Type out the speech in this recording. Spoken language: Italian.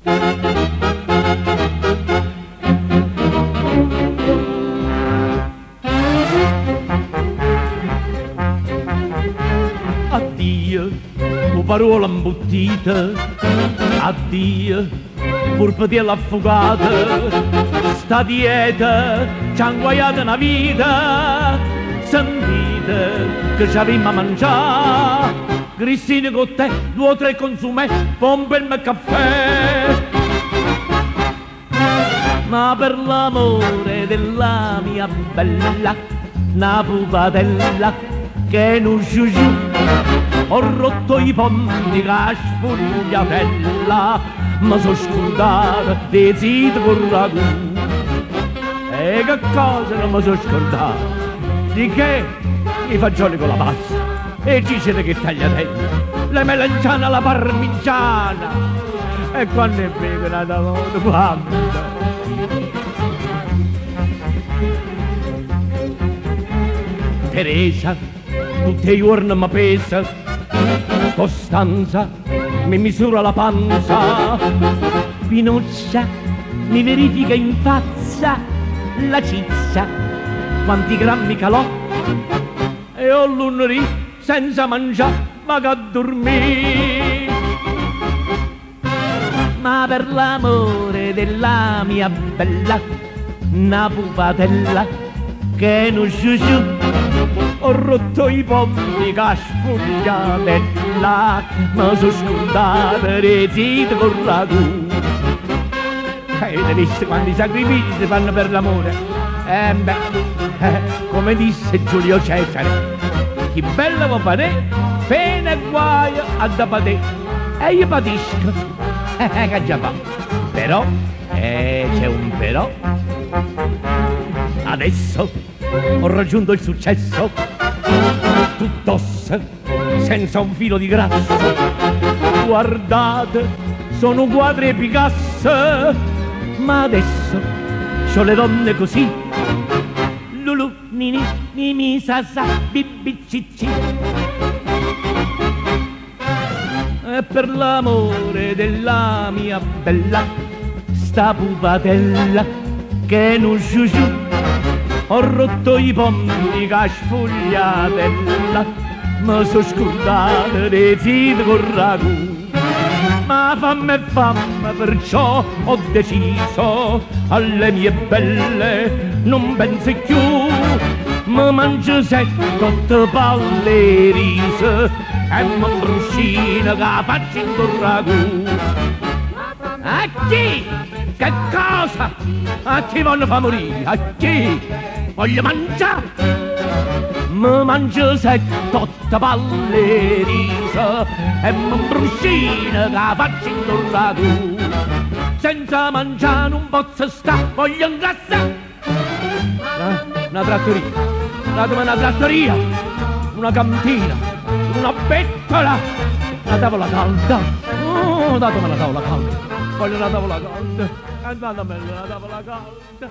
Addio, o parola imbottita, addio, purpatiella affogata, sta dieta ci ha inguaiato una vita, sentite che ci avevamo a mangiare, grissini con te, 2 o 3 consumi, pompermi il caffè. Ma per l'amore della mia bella, una pupatella che non sciusciù, ho rotto i ponti che sfogliatella, ma sono scordata dei ziti con ragù. E che cosa non mi sono scordata? Di che? I fagioli con la pasta, e i ciceri che tagliatelli, le melanzane alla parmigiana, e quando è bene da modo, quando? Teresa, tutti i giorni mi pesa, Costanza mi misura la panza, Pinuccia mi verifica in faccia la ciccia, quanti grammi calò, e ho lunedì senza mangiare ma che a dormire. Ma per l'amore della mia bella, una pupatella che non sciusciù, ho rotto i pompi che sfogliatella, ma sono scordata le zite con ragù. Avete visto quanti sacrifici si fanno per l'amore? Come disse Giulio Cesare, chi bello può fare, pena e guaio a da patè, e io patisco, che già fa. Però, c'è un però, adesso ho raggiunto il successo, tutt'ossa, senza un filo di grasso. Guardate, sono quadri e Picasso, ma adesso c'ho le donne così: Lulu, Nini, Nini, Sasa, Bibi, Cicci. E per l'amore della mia bella, sta pupatella che non sciusciù, ho rotto i pompi che sfogliatella, ma sono scordata le zite con ragù. Ma fammi, perciò ho deciso, alle mie belle non pensi più, mi mangio 7-8 palle riso e mi bruscina che faccio in col ragù. A chi? Che cosa? A chi voglio far morire? A chi? Voglio mangiare? Mi mangio 7-8 palle riso e mi bruscina che faccio in col ragù. Senza mangiare non posso sta, voglio ingrassare. Una trattoria, datemi una trattoria, una cantina, una bettola, una tavola calda. Oh, datemi una tavola calda, voglio una tavola calda, datemi una tavola calda.